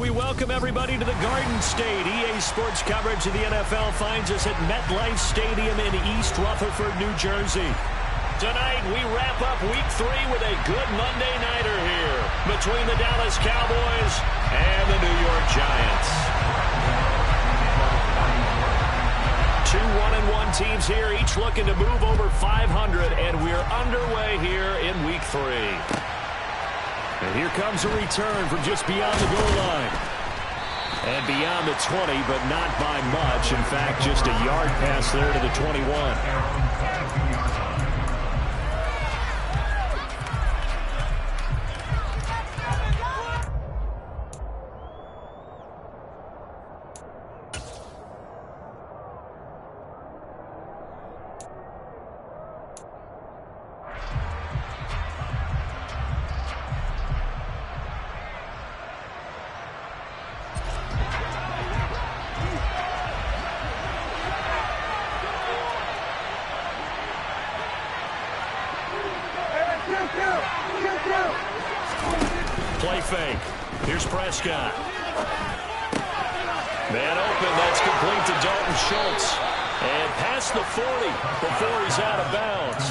We welcome everybody to the Garden State. EA Sports coverage of the NFL finds us at MetLife Stadium in East Rutherford, New Jersey. Tonight, we wrap up Week 3 with a good Monday nighter here between the Dallas Cowboys and the New York Giants. Two 1-1 teams here, each looking to move over 500, and we're underway here in Week 3. And here comes a return from just beyond the goal line. And beyond the 20, but not by much. In fact, just a yard pass there to the 21. Play fake. Here's Prescott. Man open. That's complete to Dalton Schultz. And past the 40 before he's out of bounds.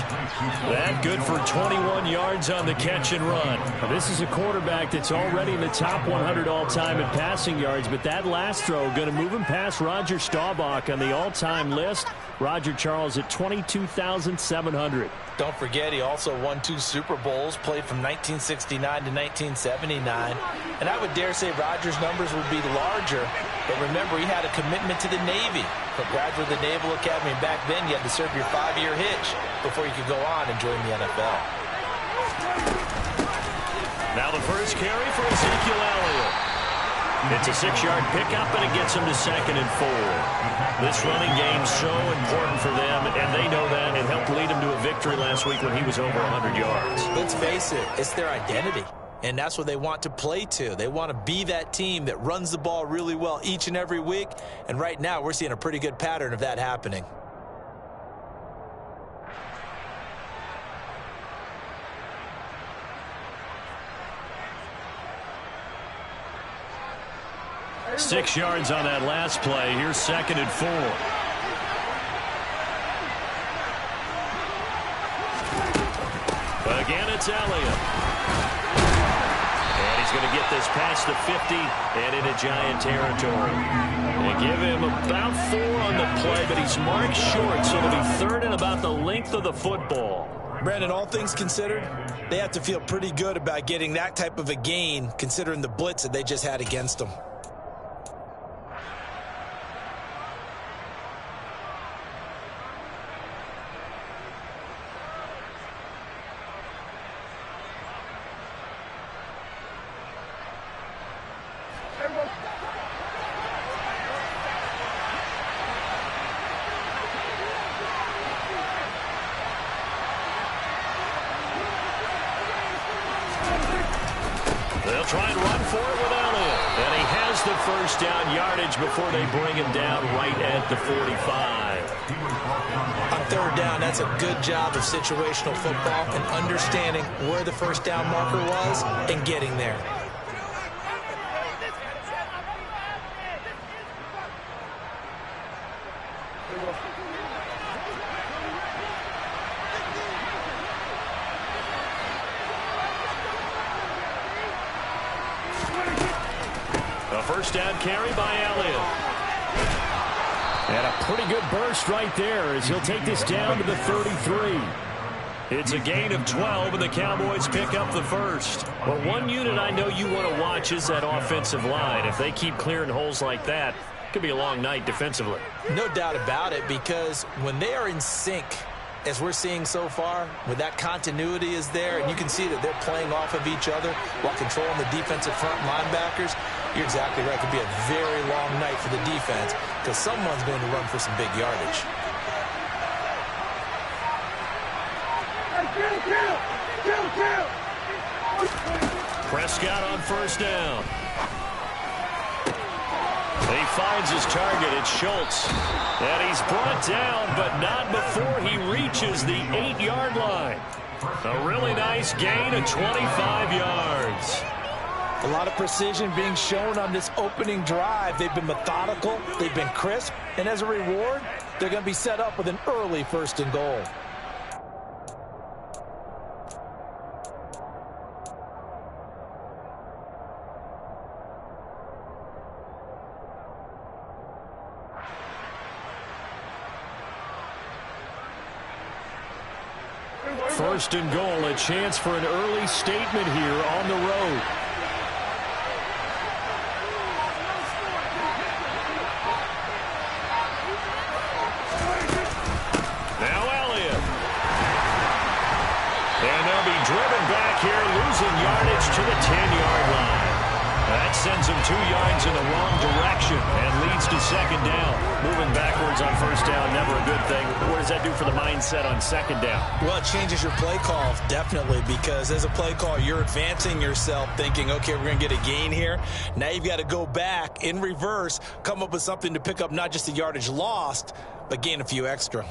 That good for 21 yards on the catch and run. Now, this is a quarterback that's already in the top 100 all-time in passing yards, but that last throw going to move him past Roger Staubach on the all-time list. Roger Charles at 22,700. Don't forget, he also won 2 Super Bowls, played from 1969 to 1979. And I would dare say Rodgers' numbers would be larger. But remember, he had a commitment to the Navy. For graduate of the Naval Academy, back then you had to serve your 5-year hitch before you could go on and join the NFL. Now the first carry for Ezekiel Elliott. It's a 6-yard pickup, and it gets him to 2nd and 4. This running game's so important for them, and they know that. It helped lead him to a victory last week when he was over 100 yards. Let's face it, it's their identity. And that's what they want to play to. They want to be that team that runs the ball really well each and every week. And right now, we're seeing a pretty good pattern of that happening. Six yards on that last play. Here's 2nd and 4. But again, it's Elliott. And he's going to get this past the 50 and into Giant territory. They give him about 4 on the play, but he's marked short, so it'll be 3rd and about the length of the football. Brandon, all things considered, they have to feel pretty good about getting that type of a gain, considering the blitz that they just had against them. They'll try and run for it with Elliott. And he has the first down yardage before they bring him down right at the 45. On 3rd down, that's a good job of situational football and understanding where the first down marker was and getting there. A first down carry by Elliott. And a pretty good burst right there as he'll take this down to the 33. It's a gain of 12, and the Cowboys pick up the first. But one unit I know you want to watch is that offensive line. If they keep clearing holes like that, it could be a long night defensively. No doubt about it, because when they are in sync, as we're seeing so far, when that continuity is there, and you can see that they're playing off of each other while controlling the defensive front linebackers, you're exactly right. It could be a very long night for the defense because someone's going to run for some big yardage. Prescott on first down. He finds his target. It's Schultz. And he's brought down, but not before he reaches the 8-yard line. A really nice gain of 25 yards. A lot of precision being shown on this opening drive. They've been methodical, they've been crisp, and as a reward, they're going to be set up with an early 1st and goal. First and goal, a chance for an early statement here on the road. Now Elliott. And they'll be driven back here, losing yardage to the 10-yard line. That sends them 2 yards in the wrong direction and leads to 2nd down. Moving backwards on 1st down, never a good thing. What does that do for the mindset on 2nd down? Well, it changes your play call, definitely, because as a play call, you're advancing yourself thinking, okay, we're going to get a gain here. Now you've got to go back in reverse, come up with something to pick up not just the yardage lost, but gain a few extra.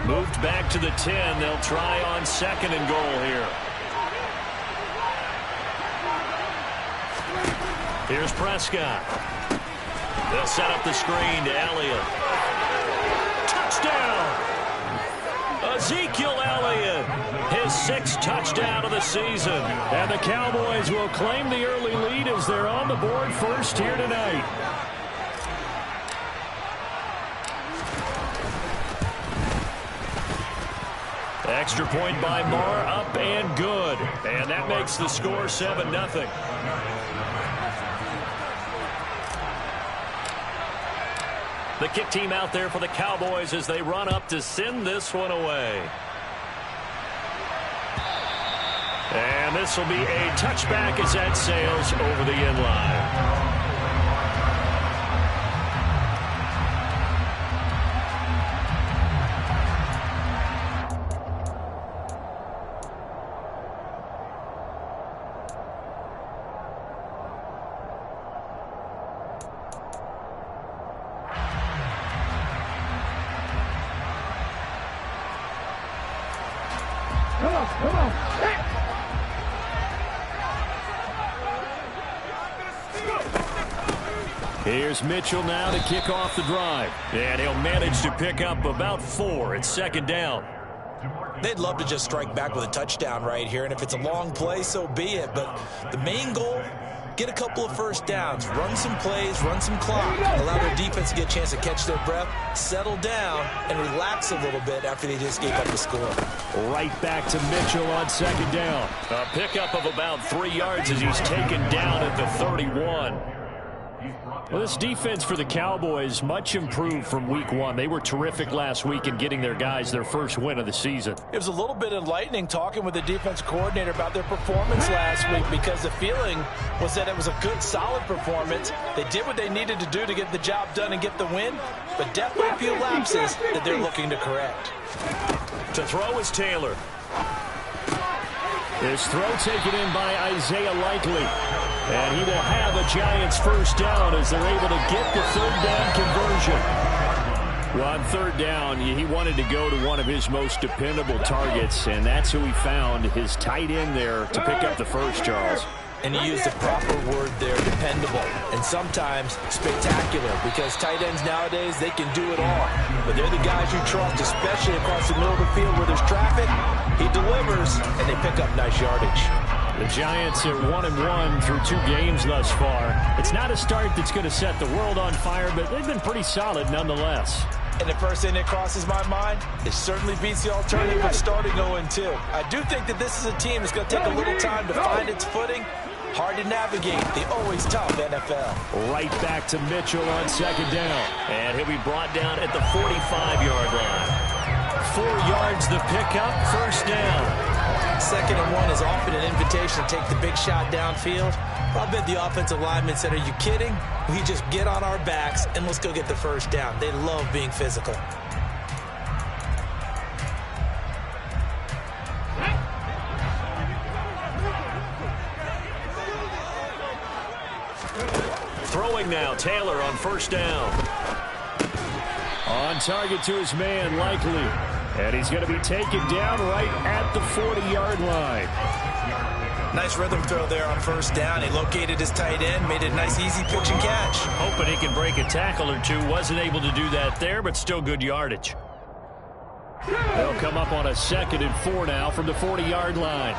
Moved back to the 10. They'll try on 2nd and goal here. Here's Prescott. They'll set up the screen to Elliott. Touchdown! Ezekiel Elliott, his 6th touchdown of the season. And the Cowboys will claim the early lead as they're on the board first here tonight. Extra point by Marr, up and good. And that makes the score 7-0. The kick team out there for the Cowboys as they run up to send this one away. And this will be a touchback as that sails over the end line. Come on. Here's Mitchell now to kick off the drive. And he'll manage to pick up about 4 at 2nd down. They'd love to just strike back with a touchdown right here, and if it's a long play, so be it. But the main goal, get a couple of 1st downs, run some plays, run some clock, allow their defense to get a chance to catch their breath, settle down, and relax a little bit after they just gave up the score. Right back to Mitchell on 2nd down. A pickup of about 3 yards as he's taken down at the 31. Well, this defense for the Cowboys much improved from week 1. They were terrific last week in getting their guys their first win of the season. It was a little bit enlightening talking with the defense coordinator about their performance last week, because the feeling was that it was a good, solid performance. They did what they needed to do to get the job done and get the win, but definitely a few lapses that they're looking to correct. To throw is Taylor. This throw taken in by Isaiah Likely. And he will have a Giants first down as they're able to get the 3rd down conversion. Well, on 3rd down, he wanted to go to one of his most dependable targets, and that's who he found, his tight end there to pick up the first, Charles. And he used the proper word there, dependable, and sometimes spectacular, because tight ends nowadays, they can do it all. But they're the guys you trust, especially across the middle of the field where there's traffic. He delivers, and they pick up nice yardage. The Giants are 1-1 through 2 games thus far. It's not a start that's going to set the world on fire, but they've been pretty solid nonetheless. And the first thing that crosses my mind, it certainly beats the alternative of starting 0-2. I do think that this is a team that's going to take a little time to find its footing. Hard to navigate the always tough NFL. Right back to Mitchell on 2nd down. And he'll be brought down at the 45-yard line. 4 yards the pickup, first down. 2nd and 1 is often an invitation to take the big shot downfield. I'll bet the offensive lineman said, are you kidding? We just get on our backs and let's go get the first down. They love being physical. Throwing now, Taylor on 1st down. On target to his man, Likely. And he's going to be taken down right at the 40-yard line. Nice rhythm throw there on first down. He located his tight end, made it a nice easy pitch and catch. Hoping he can break a tackle or two. Wasn't able to do that there, but still good yardage. They'll come up on a 2nd and 4 now from the 40-yard line.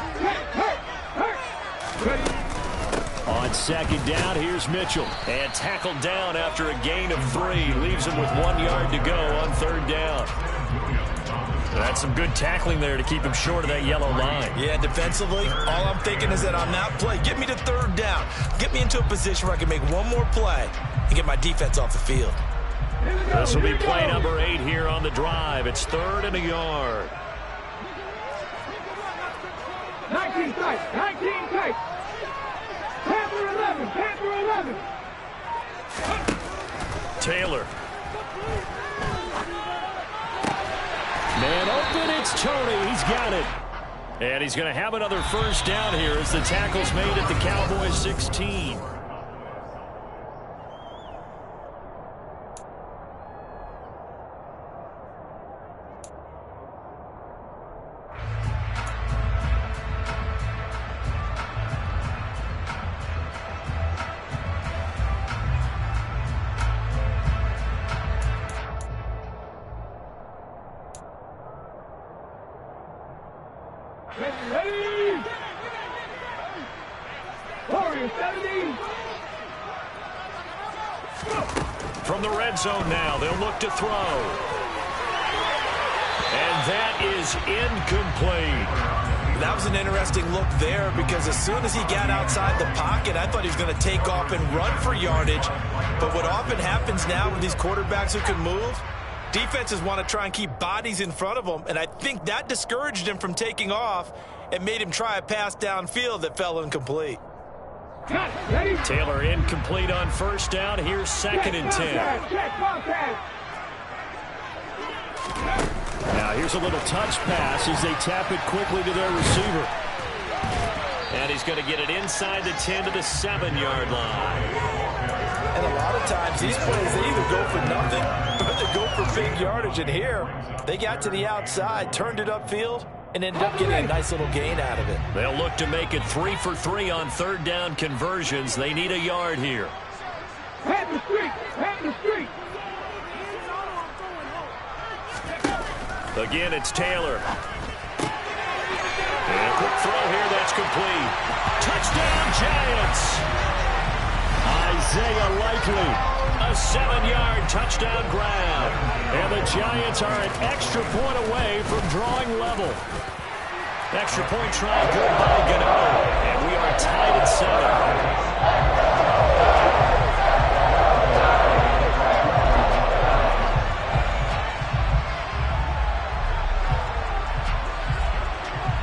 On 2nd down, here's Mitchell. And tackled down after a gain of 3. Leaves him with 1 yard to go on 3rd down. That's some good tackling there to keep him short of that yellow line. Yeah, defensively, all I'm thinking is that on that play, get me to 3rd down. Get me into a position where I can make one more play and get my defense off the field. This will be play number 8 here on the drive. It's 3rd and a yard. 19 tight, 19 tight. Panther 11, Panther 11. Taylor. Man open, it's Tony. He's got it. And he's going to have another 1st down here as the tackle's made at the Cowboys 16. From the red zone now, they'll look to throw. And that is incomplete. That was an interesting look there because as soon as he got outside the pocket, I thought he was going to take off and run for yardage. But what often happens now with these quarterbacks who can move, defenses want to try and keep bodies in front of them, and I think that discouraged him from taking off and made him try a pass downfield that fell incomplete. Taylor incomplete on 1st down. Here's 2nd and 10. Now here's a little touch pass as they tap it quickly to their receiver. And he's going to get it inside the 10 to the 7-yard line. And a lot of times these plays, they either go for nothing or they go for big yardage. And here, they got to the outside, turned it upfield, and ended up getting a nice little gain out of it. They'll look to make it 3 for 3 on 3rd down conversions. They need a yard here. Pat the street, Pat the street. Again, it's Taylor. And a quick throw here, that's complete. Touchdown, Giants! Isaiah Likely, a 7-yard touchdown grab. And the Giants are an extra point away from drawing level. Extra point try good by Gano. And we are tied at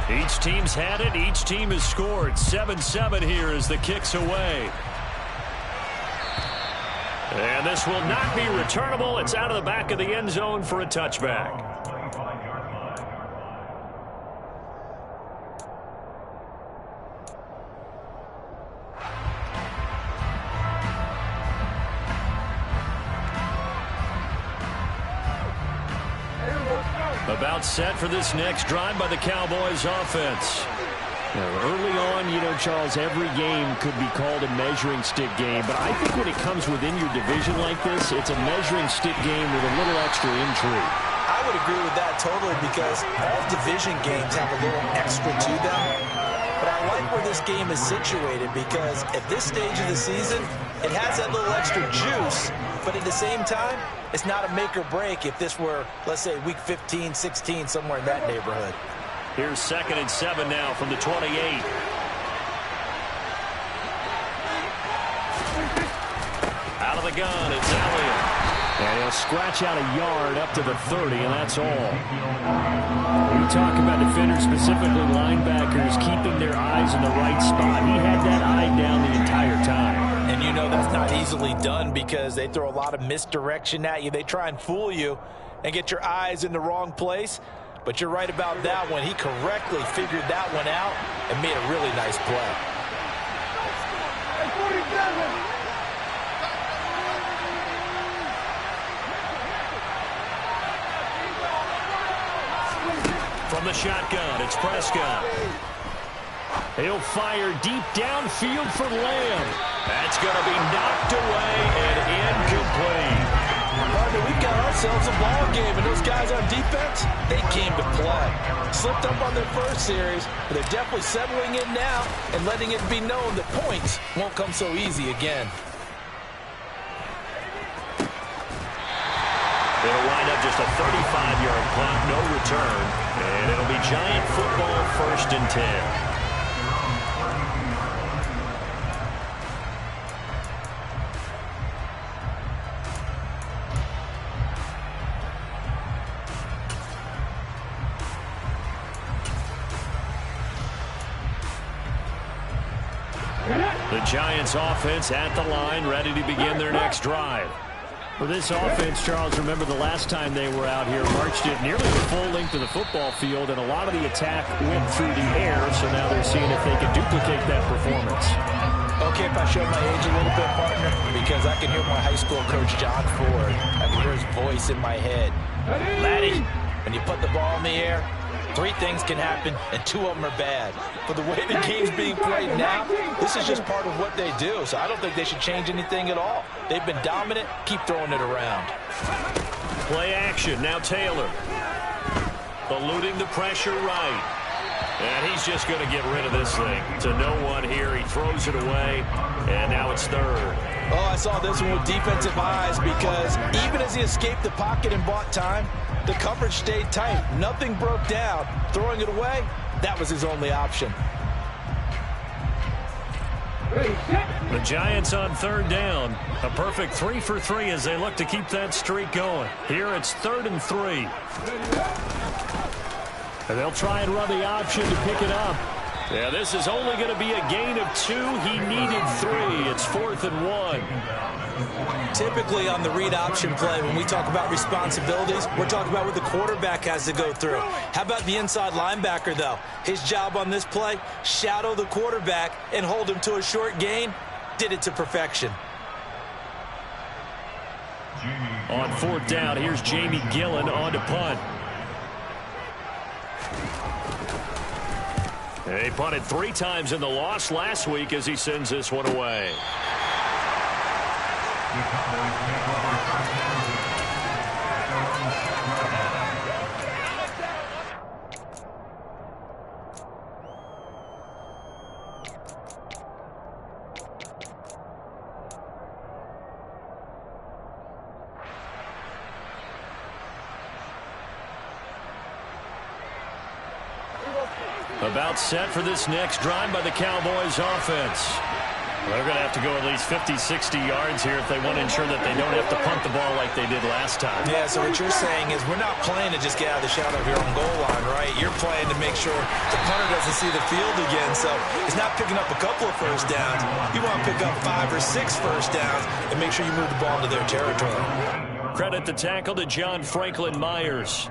7. Each team's had it. Each team has scored. 7-7 here as the kick's away. And this will not be returnable. It's out of the back of the end zone for a touchback. About set for this next drive by the Cowboys offense. Early on, Charles, every game could be called a measuring stick game, but I think when it comes within your division like this, it's a measuring stick game with a little extra intrigue. I would agree with that totally because all division games have a little extra to them. But I like where this game is situated because at this stage of the season, it has that little extra juice, but at the same time, it's not a make or break if this were, let's say, week 15, 16, somewhere in that neighborhood. Here's 2nd and 7 now from the 28. Out of the gun, it's Elliott. And he'll scratch out a yard up to the 30, and that's all. We talk about defenders, specifically linebackers, keeping their eyes in the right spot. He had that eye down the entire time. And that's not easily done because they throw a lot of misdirection at you. They try and fool you and get your eyes in the wrong place. But you're right about that one. He correctly figured that one out and made a really nice play. From the shotgun, it's Prescott. He'll fire deep downfield for Lamb. That's going to be knocked away and incomplete. Partner, we've got ourselves a ball game, and those guys on defense, they came to play. Slipped up on their first series, but they're definitely settling in now and letting it be known that points won't come so easy again. It'll wind up just a 35-yard punt, no return, and it'll be Giant football 1st and 10. The Giants offense at the line, ready to begin their next drive. For this offense, Charles, remember the last time they were out here, marched it nearly the full length of the football field, and a lot of the attack went through the air, so now they're seeing if they can duplicate that performance. Okay, if I show my age a little bit, partner, because I can hear my high school coach, John Ford. I can hear his voice in my head. Laddie, when you put the ball in the air, 3 things can happen, and 2 of them are bad. For the way the game's being played now, this is just part of what they do, so I don't think they should change anything at all. They've been dominant. Keep throwing it around. Play action. Now Taylor. Eluding the pressure right. And he's just going to get rid of this thing. To no one here. He throws it away, and now it's 3rd. Oh, I saw this one with defensive eyes because even as he escaped the pocket and bought time, the coverage stayed tight. Nothing broke down. Throwing it away, that was his only option. The Giants on 3rd down. A perfect 3 for 3 as they look to keep that streak going. Here it's 3rd and 3. And they'll try and run the option to pick it up. Yeah, this is only going to be a gain of 2. He needed 3. It's 4th and 1. Typically on the read option play, when we talk about responsibilities, we're talking about what the quarterback has to go through. How about the inside linebacker, though? His job on this play, shadow the quarterback and hold him to a short gain. Did it to perfection. On 4th down, here's Jamie Gillen on to punt. He punted 3 times in the loss last week as he sends this one away. About set for this next drive by the Cowboys offense. They're going to have to go at least 50, 60 yards here if they want to ensure that they don't have to punt the ball like they did last time. Yeah, so what you're saying is we're not playing to just get out of the shadow of your own goal line, right? You're playing to make sure the punter doesn't see the field again. So it's not picking up a couple of first downs. You want to pick up 5 or 6 first downs and make sure you move the ball into their territory. Credit the tackle to John Franklin Myers.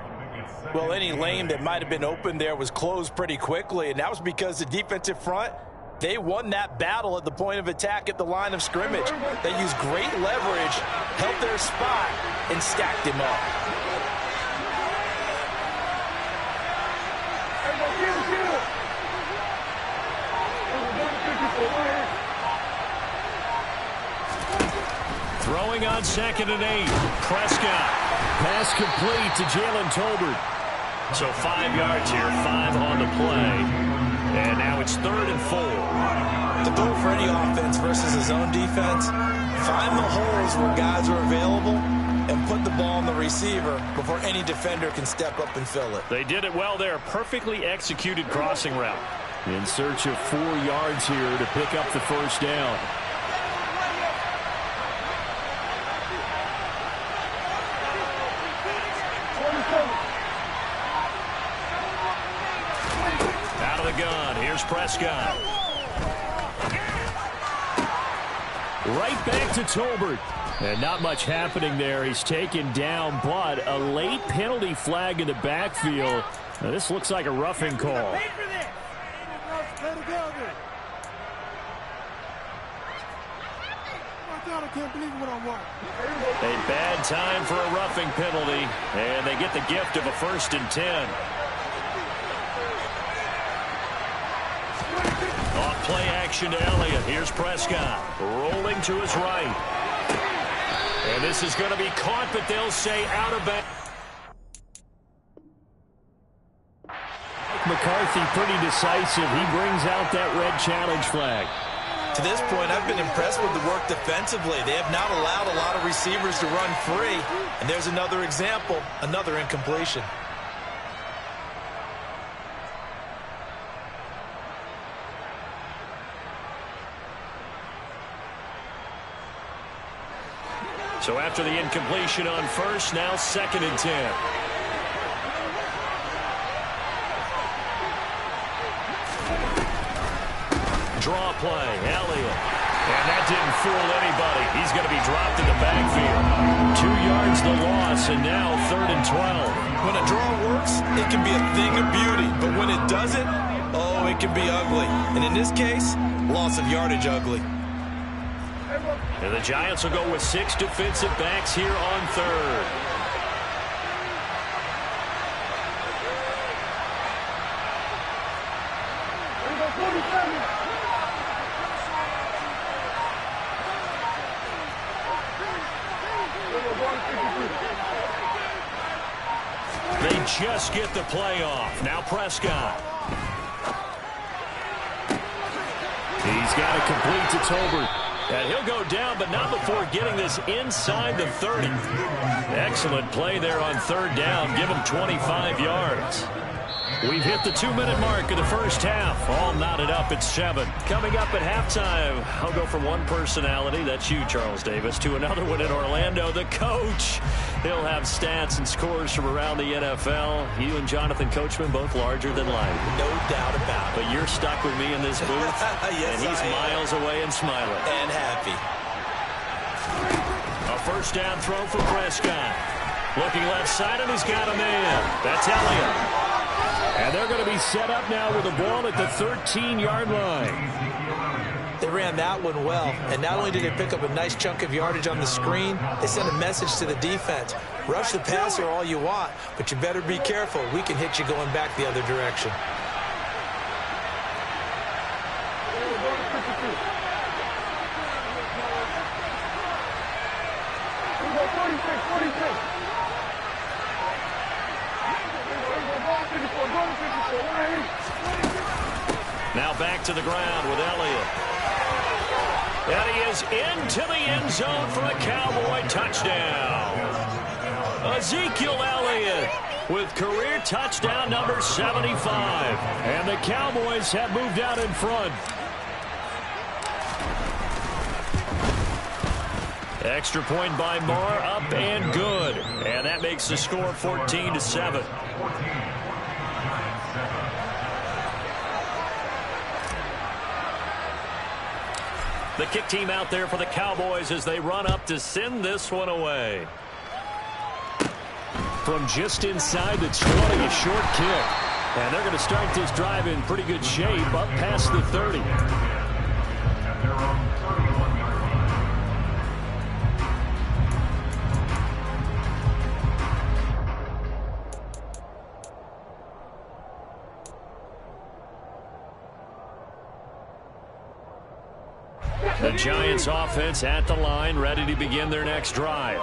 Well, any lane that might have been open there was closed pretty quickly, and that was because the defensive front, they won that battle at the point of attack at the line of scrimmage. They used great leverage, held their spot, and stacked him up. Throwing on 2nd and 8. Prescott. Pass complete to Jalen Tolbert. So 5 yards here, 5 on the play. And now it's 3rd and 4. The goal for any offense versus his own defense, find the holes where guys are available and put the ball on the receiver before any defender can step up and fill it. They did it well there. Perfectly executed crossing route. In search of 4 yards here to pick up the first down. Out of the gun, here's Prescott. Right back to Tolbert. And not much happening there. He's taken down, but a late penalty flag in the backfield. Now, this looks like a roughing call. A bad time for a roughing penalty, and they get the gift of a 1st and 10. protection to Elliott. Here's Prescott rolling to his right. And this is going to be caught, but they'll say out of bounds. McCarthy pretty decisive. He brings out that red challenge flag. To this point, I've been impressed with the work defensively. They have not allowed a lot of receivers to run free. And there's another example, another incompletion. So after the incompletion on first, now 2nd and 10. Draw play, Elliott. And that didn't fool anybody. He's going to be dropped in the backfield. 2 yards the loss, and now 3rd and 12. When a draw works, it can be a thing of beauty. But when it doesn't, oh, it can be ugly. And in this case, loss of yardage ugly. And the Giants will go with 6 defensive backs here on 3rd. They just get the play off. Now Prescott. He's got it complete to Tolbert. And he'll go down, but not before getting this inside the 30. Excellent play there on 3rd down. Give him 25 yards. We've hit the 2-minute mark of the first half. All knotted up at 7. Coming up at halftime, I'll go from one personality, that's you, Charles Davis, to another one in Orlando, the coach. He'll have stats and scores from around the NFL. You and Jonathan Coachman, both larger than life. No doubt about it. But you're stuck with me in this booth, yes, and he's miles away and smiling. And happy. A first down throw for Prescott. Looking left side, and he's got a man. That's Elliott. And they're going to be set up now with the ball at the 13-yard line. They ran that one well, and not only did they pick up a nice chunk of yardage on the screen, they sent a message to the defense. Rush the passer all you want, but you better be careful. We can hit you going back the other direction. Now back to the ground with Elliott. And he is into the end zone for a Cowboy touchdown. Ezekiel Elliott with career touchdown number 75. And the Cowboys have moved out in front. Extra point by Moore, up and good. And that makes the score 14-7. The kick team out there for the Cowboys as they run up to send this one away. From just inside the 20, a short kick. And they're going to start this drive in pretty good shape up past the 30. The Giants offense at the line, ready to begin their next drive.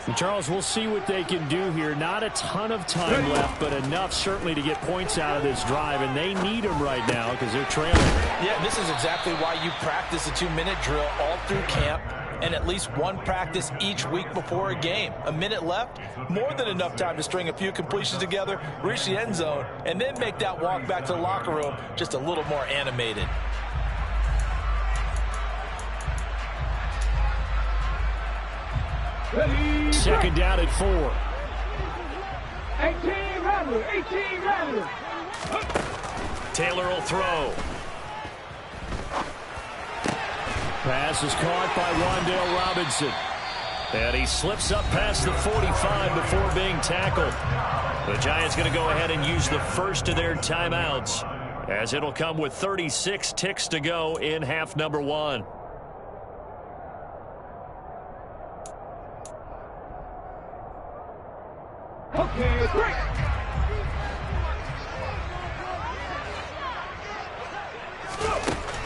And Charles, we'll see what they can do here. Not a ton of time left, but enough certainly to get points out of this drive, and they need them right now because they're trailing. Yeah, this is exactly why you practice a 2-minute drill all through camp and at least one practice each week before a game. A minute left, more than enough time to string a few completions together, reach the end zone, and then make that walk back to the locker room just a little more animated. Second down at 4. 18 Rattler, 18 Rattler. Taylor will throw. Pass is caught by Wan'Dale Robinson. And he slips up past the 45 before being tackled. The Giants going to go ahead and use the first of their timeouts, as it'll come with 36 ticks to go in half number 1. Okay, break.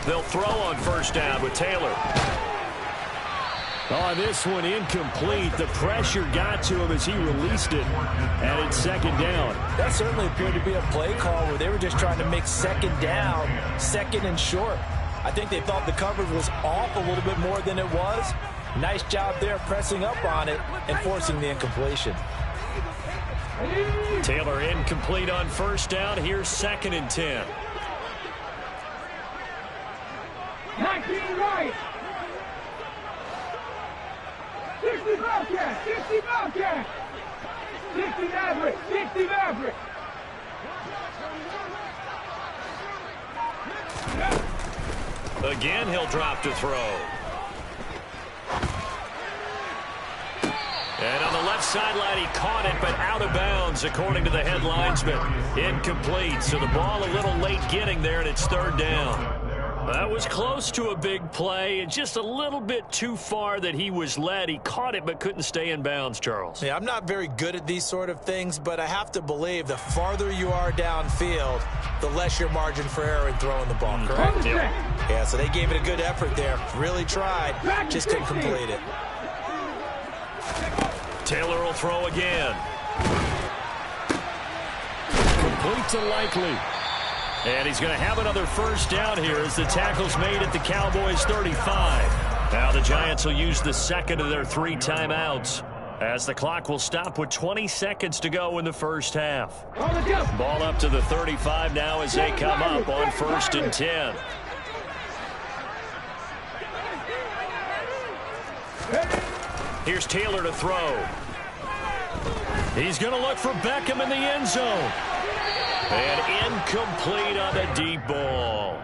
They'll throw on first down with Taylor. Oh, this one incomplete. The pressure got to him as he released it. And it's second down. That certainly appeared to be a play call where they were just trying to make second down, second and short. I think they thought the coverage was off a little bit more than it was. Nice job there pressing up on it and forcing the incompletion. Taylor incomplete on first down. Here's second and 10. 19 right. 60 Bobcat. 60 Bobcat. 60 Maverick. 60 Maverick. Again, he'll drop to throw. And on the left sideline, he caught it, but out of bounds, according to the head linesman. Incomplete, so the ball a little late getting there, and it's third down. That was close to a big play, and just a little bit too far that he was led. He caught it, but couldn't stay in bounds, Charles. Yeah, I'm not very good at these sort of things, but I have to believe the farther you are downfield, the less your margin for error in throwing the ball, correct? Yeah, so they gave it a good effort there. Really tried, just couldn't complete it. Taylor will throw again. Complete to Likely. And he's going to have another first down here as the tackle's made at the Cowboys' 35. Now the Giants will use the second of their 3 timeouts as the clock will stop with 20 seconds to go in the first half. Ball up to the 35 now as they come up on first and 10. Here's Taylor to throw. He's going to look for Beckham in the end zone. And incomplete on the deep ball.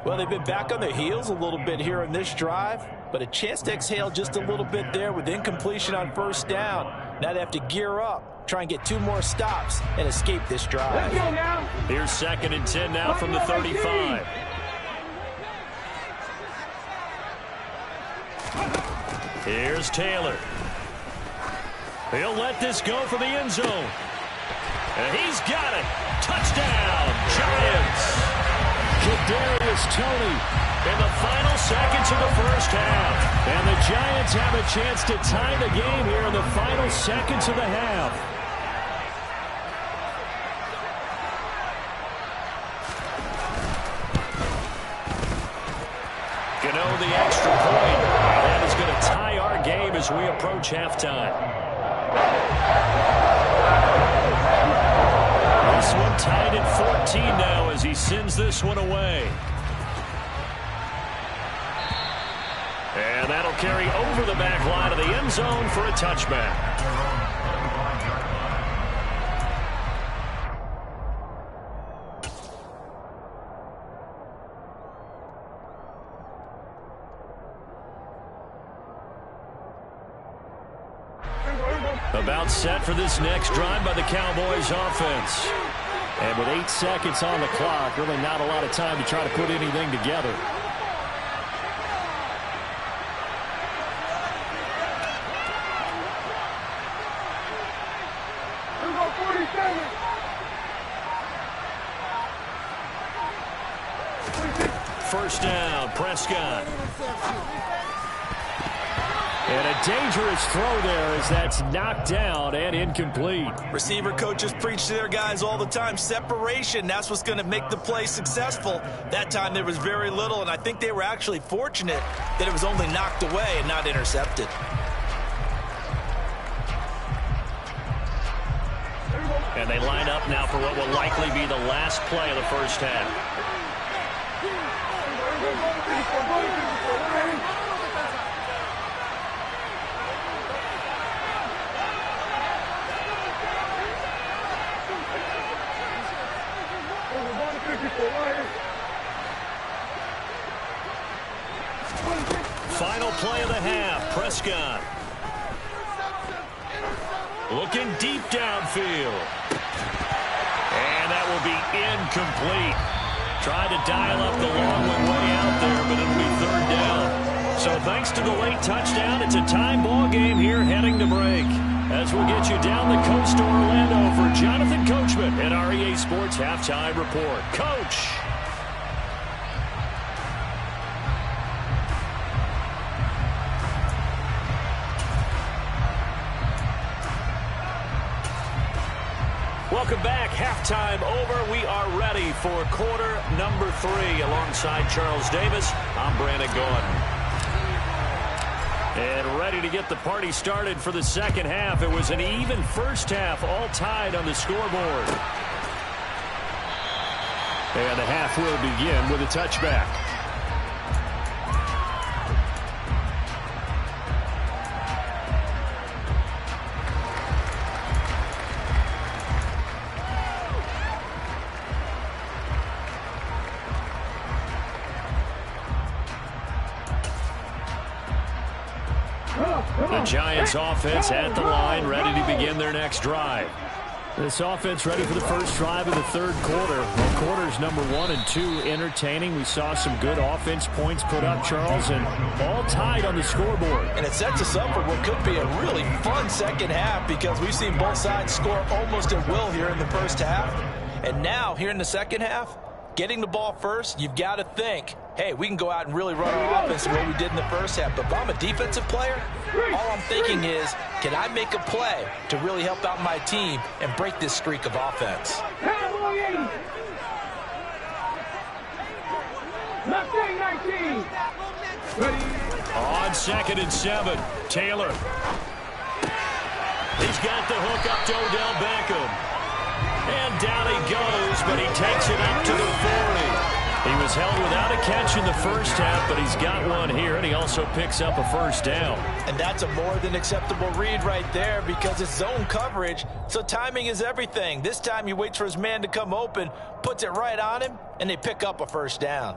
Well, they've been back on their heels a little bit here in this drive, but a chance to exhale just a little bit there with incompletion on first down. Now they have to gear up, try and get 2 more stops, and escape this drive. Here's second and 10 now from the 35. Here's Taylor. He'll let this go for the end zone. And he's got it. Touchdown, Giants. Kadarius Toney in the final seconds of the first half. And the Giants have a chance to tie the game here in the final seconds of the half. Gano the extra point. That is going to tie our game as we approach halftime. This one tied at 14 now as he sends this one away. And that'll carry over the back line of the end zone for a touchback. About set for this next drive by the Cowboys offense. And with 8 seconds on the clock, really not a lot of time to try to put anything together. First down, Prescott. And a dangerous throw there as that's knocked down and incomplete. Receiver coaches preach to their guys all the time. Separation, that's what's going to make the play successful. That time there was very little, and I think they were actually fortunate that it was only knocked away and not intercepted. And they line up now for what will likely be the last play of the first half. Final play of the half, Prescott. Looking deep downfield. And that will be incomplete. Tried to dial up the long one way out there, but it'll be third down. So thanks to the late touchdown, it's a tie ball game here heading to break. As we'll get you down the coast to Orlando for Jonathan Coachman at our EA Sports Halftime Report. Coach. Welcome back. Halftime over. We are ready for quarter number 3. Alongside Charles Davis, I'm Brandon Gaudin. And ready to get the party started for the second half. It was an even first half, all tied on the scoreboard. And the half will begin with a touchback. The Giants offense at the line, ready to begin their next drive. This offense ready for the first drive of the third quarter. Well, quarters number 1 and 2 entertaining. We saw some good offense points put up, Charles, and all tied on the scoreboard. And it sets us up for what could be a really fun second half because we've seen both sides score almost at will here in the first half. And now, here in the second half, getting the ball first, you've got to think, hey, we can go out and really run our offense the way we did in the first half. But if I'm a defensive player, all I'm thinking is, can I make a play to really help out my team and break this streak of offense? On 2nd and 7, Taylor. He's got the hook up to Odell Beckham. And down he goes, but he takes it up to the 40. He was held without a catch in the first half, but he's got one here, and he also picks up a first down. And that's a more than acceptable read right there because it's zone coverage, so timing is everything. This time he waits for his man to come open, puts it right on him, and they pick up a first down.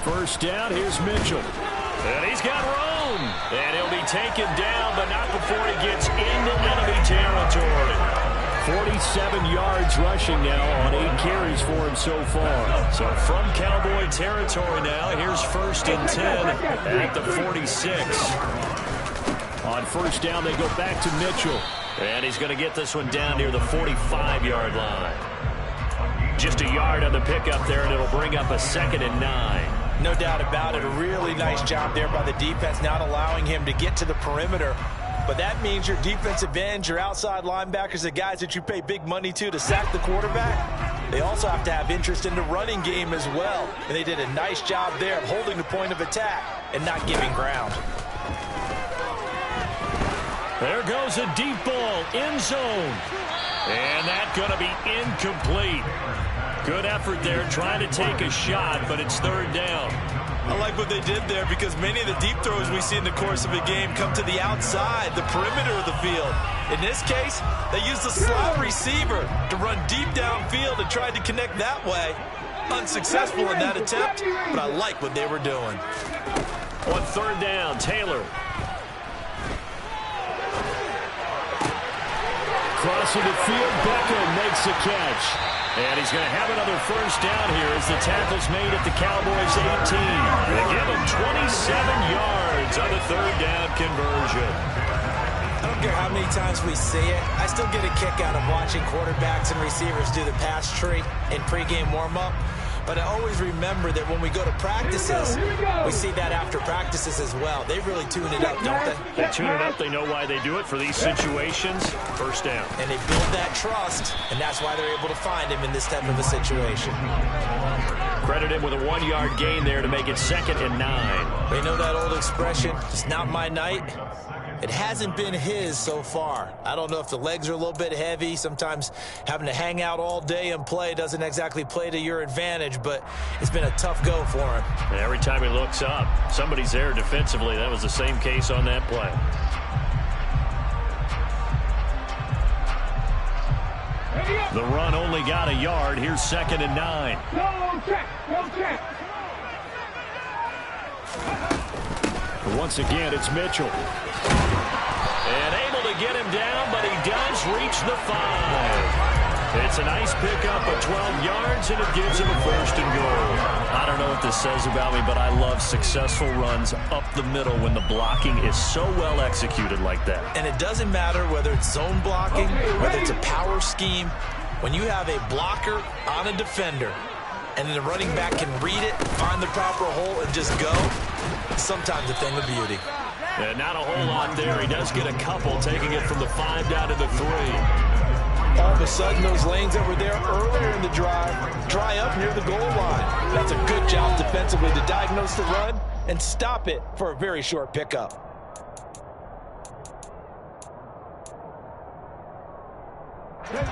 First down, here's Mitchell. And he's got room. And he'll be taken down, but not before he gets into enemy territory. 47 yards rushing now on 8 carries for him so far. So from Cowboy territory now, here's 1st and 10 at the 46. On first down, they go back to Mitchell. And he's going to get this one down near the 45-yard line. Just a yard on the pickup there, and it'll bring up a 2nd and 9. No doubt about it. A really nice job there by the defense, not allowing him to get to the perimeter. But that means your defensive ends, your outside linebackers, the guys that you pay big money to sack the quarterback, they also have to have interest in the running game as well. And they did a nice job there of holding the point of attack and not giving ground. There goes a deep ball, end zone. And that's going to be incomplete. Good effort there, trying to take a shot, but it's 3rd down. I like what they did there because many of the deep throws we see in the course of a game come to the outside, the perimeter of the field. In this case, they used the slot receiver to run deep downfield and tried to connect that way. Unsuccessful in that attempt, but I like what they were doing. On 3rd down, Taylor. Crossing the field, Beckham makes a catch. And he's going to have another first down here as the tackle's made at the Cowboys' 18. They give him 27 yards on the 3rd down conversion. I don't care how many times we see it. I still get a kick out of watching quarterbacks and receivers do the pass tree in pregame warm-up. But I always remember that when we go to practices, we see that after practices as well. They really tune it up, don't they? They tune it up. They know why they do it for these situations. First down. And they build that trust, and that's why they're able to find him in this type of a situation. Credit him with a 1-yard gain there to make it 2nd and 9. They know that old expression, it's not my night. It hasn't been his so far. I don't know if the legs are a little bit heavy. Sometimes having to hang out all day and play doesn't exactly play to your advantage, but it's been a tough go for him. Every time he looks up, somebody's there defensively. That was the same case on that play. The run only got a yard. Here's 2nd and 9. Go check, go check. Once again, it's Mitchell. And able to get him down, but he does reach the 5. It's a nice pickup of 12 yards, and it gives him a 1st and goal. I don't know what this says about me, but I love successful runs up the middle when the blocking is so well executed like that. And it doesn't matter whether it's zone blocking, whether it's a power scheme. When you have a blocker on a defender, and then the running back can read it, find the proper hole, and just go, sometimes a thing of beauty. Yeah, not a whole lot there. He does get a couple, taking it from the 5 down to the 3. All of a sudden, those lanes that were there earlier in the drive dry up near the goal line. That's a good job defensively to diagnose the run and stop it for a very short pickup.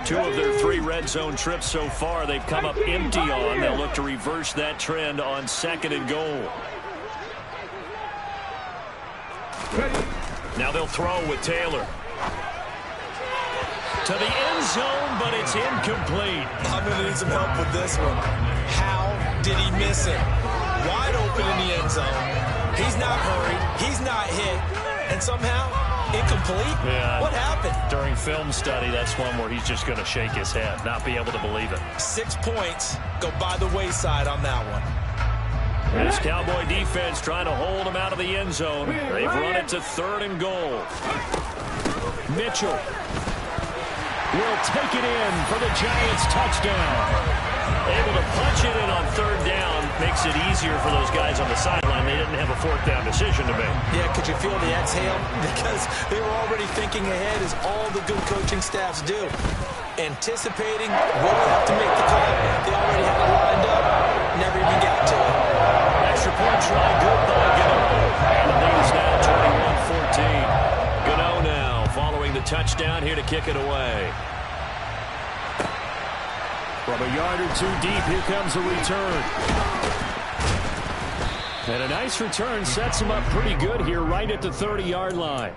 Two of their 3 red zone trips so far, they've come up empty on. They'll look to reverse that trend on 2nd and goal. Now they'll throw with Taylor. To the end zone, but it's incomplete. I'm going to need some help with this one. How did he miss it? Wide open in the end zone. He's not hurried. He's not hit. And somehow, incomplete? Yeah. What happened? During film study, that's one where he's just going to shake his head, not be able to believe it. 6 points go by the wayside on that one. This Cowboy defense trying to hold him out of the end zone. They've run it to 3rd and goal. Mitchell will take it in for the Giants touchdown. Able to punch it in on 3rd down. Makes it easier for those guys on the sideline. They didn't have a 4th down decision to make. Yeah, could you feel the exhale? Because they were already thinking ahead, as all the good coaching staffs do. Anticipating, will we have to make the call? They already had it lined up. Never even got to it. Extra point try, good by Gano. And the lead is now 21-14. Gano now following the touchdown, here to kick it away. From a yard or 2 deep, here comes a return. And a nice return sets him up pretty good here right at the 30-yard line.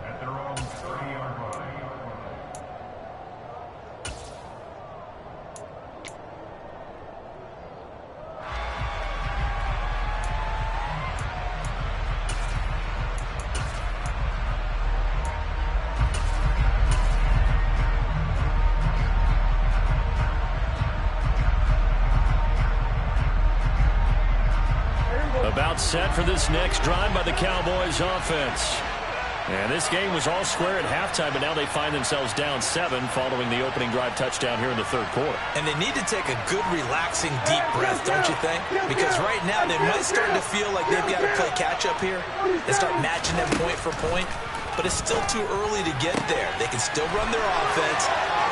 About set for this next drive by the Cowboys offense. And this game was all square at halftime, but now they find themselves down 7 following the opening drive touchdown here in the 3rd quarter. And they need to take a good, relaxing, deep breath, don't you think? Because right now they might start to feel like they've got to play catch-up here and start matching them point for point. But it's still too early to get there. They can still run their offense.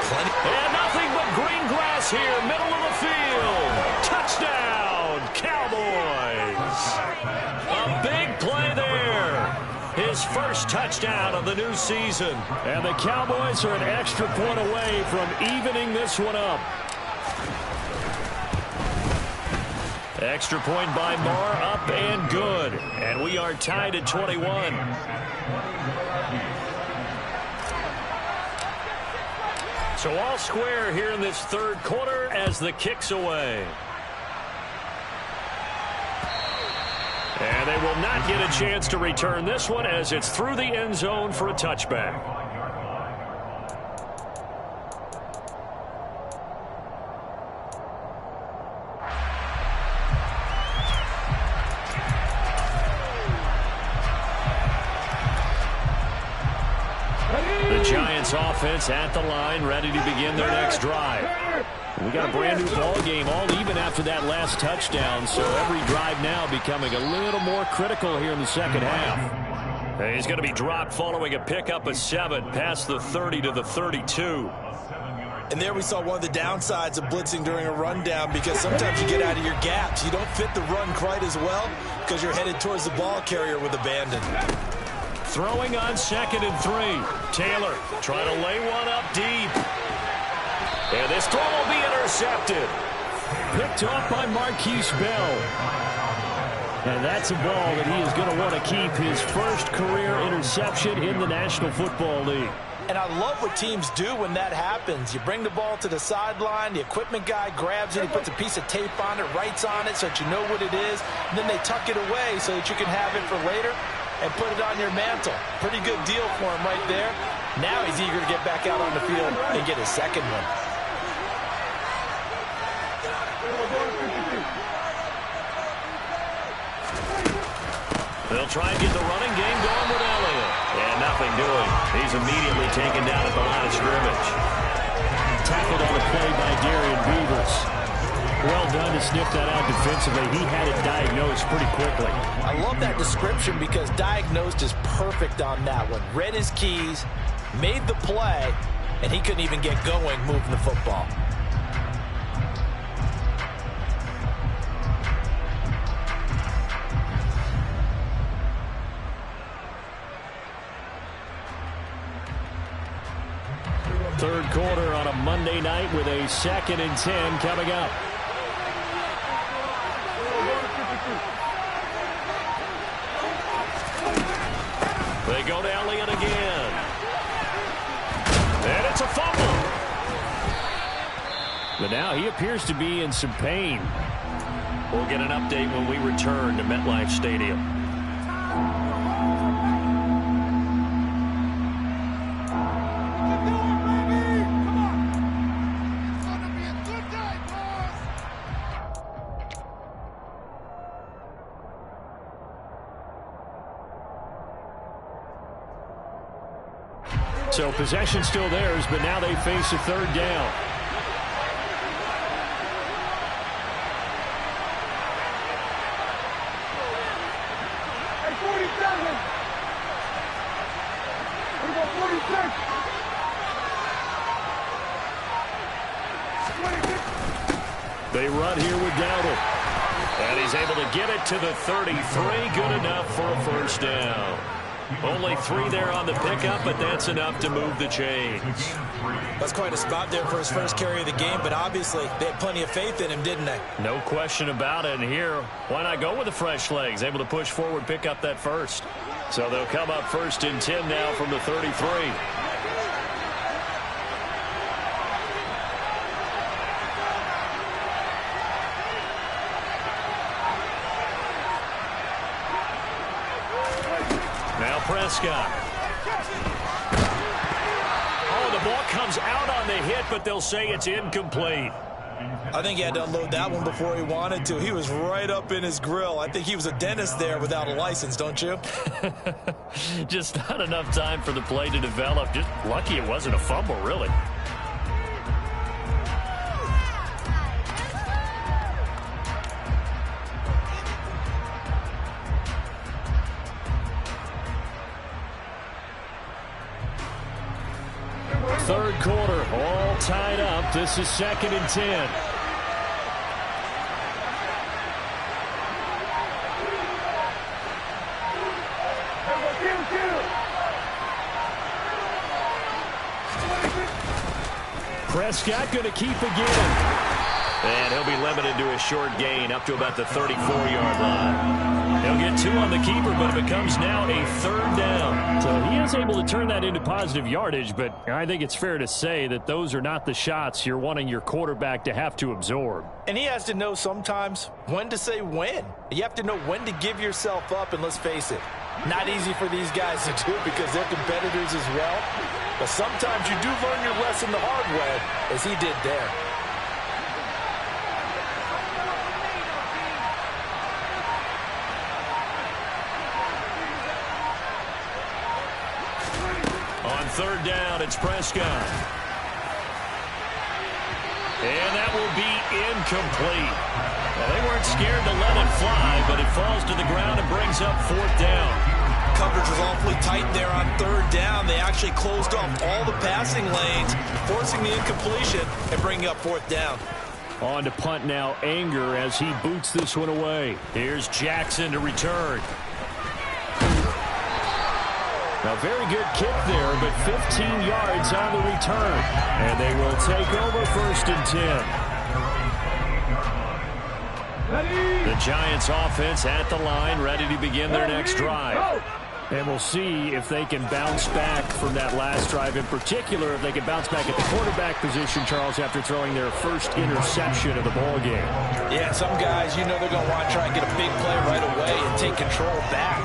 And nothing but green grass here, middle of the field. Touchdown, Cowboys. A big play there. His first touchdown of the new season. And the Cowboys are an extra point away from evening this one up. Extra point by Marr, up and good. And we are tied at 21. So all square here in this 3rd quarter as the kick's away. And they will not get a chance to return this one as it's through the end zone for a touchback. The Giants offense at the line, ready to begin their next drive. We got a brand new ball game, all even after that last touchdown, so every drive now becoming a little more critical here in the 2nd half. And he's going to be dropped following a pickup of 7 past the 30 to the 32. And there we saw one of the downsides of blitzing during a rundown, because sometimes you get out of your gaps. You don't fit the run quite as well because you're headed towards the ball carrier with abandon. Throwing on 2nd and 3. Taylor trying to lay one up deep. And this throw will be intercepted. Picked off by Marquise Bell. And that's a ball that he is going to want to keep, his first career interception in the National Football League. And I love what teams do when that happens. You bring the ball to the sideline, the equipment guy grabs it, he puts a piece of tape on it, writes on it so that you know what it is, and then they tuck it away so that you can have it for later and put it on your mantle. Pretty good deal for him right there. Now he's eager to get back out on the field and get his second one. They'll try and get the running game going with Elliott. And nothing doing. He's immediately taken down at the line of scrimmage. Tackled on the play by Darian Beavers. Well done to sniff that out defensively. He had it diagnosed pretty quickly. I love that description because diagnosed is perfect on that one. Read his keys, made the play, and he couldn't even get going moving the football. Third quarter on a Monday night with a 2nd and 10 coming up. They go to Elliott again. And it's a fumble. But now he appears to be in some pain. We'll get an update when we return to MetLife Stadium. So possession still theirs, but now they face a 3rd down. Hey, 47. What about 46? They run here with Dowdle. And he's able to get it to the 33. Good enough for a 1st down. Only 3 there on the pickup, but that's enough to move the chains. That's quite a spot there for his first carry of the game, but obviously they had plenty of faith in him, didn't they? No question about it. And here, why not go with the fresh legs? Able to push forward, pick up that 1st. So they'll come up 1st and 10 now from the 33. Prescott. Oh, the ball comes out on the hit, but they'll say it's incomplete. I think he had to unload that one before he wanted to. He was right up in his grill. I think he was a dentist there without a license, don't you? Just not enough time for the play to develop. Just lucky it wasn't a fumble, really. Third quarter, all tied up. This is 2nd and 10. Prescott going to keep again. And he'll be limited to a short gain up to about the 34-yard line. He'll get 2 on the keeper, but it becomes now a 3rd down. So he is able to turn that into positive yardage, but I think it's fair to say that those are not the shots you're wanting your quarterback to have to absorb. And he has to know sometimes when to say when. You have to know when to give yourself up, and let's face it, not easy for these guys to do because they're competitors as well. But sometimes you do learn your lesson the hard way, as he did there. On 3rd down, it's Prescott. And that will be incomplete. Well, they weren't scared to let it fly, but it falls to the ground and brings up 4th down. Coverage was awfully tight there on 3rd down. They actually closed off all the passing lanes, forcing the incompletion and bringing up 4th down. On to punt now, Anger as he boots this one away. Here's Jackson to return. A very good kick there, but 15 yards on the return. And they will take over 1st and 10. The Giants offense at the line, ready to begin their next drive. And we'll see if they can bounce back from that last drive. In particular, if they can bounce back at the quarterback position, Charles, after throwing their first interception of the ball game. Yeah, some guys, you know they're going to want to try and get a big play right away and take control back.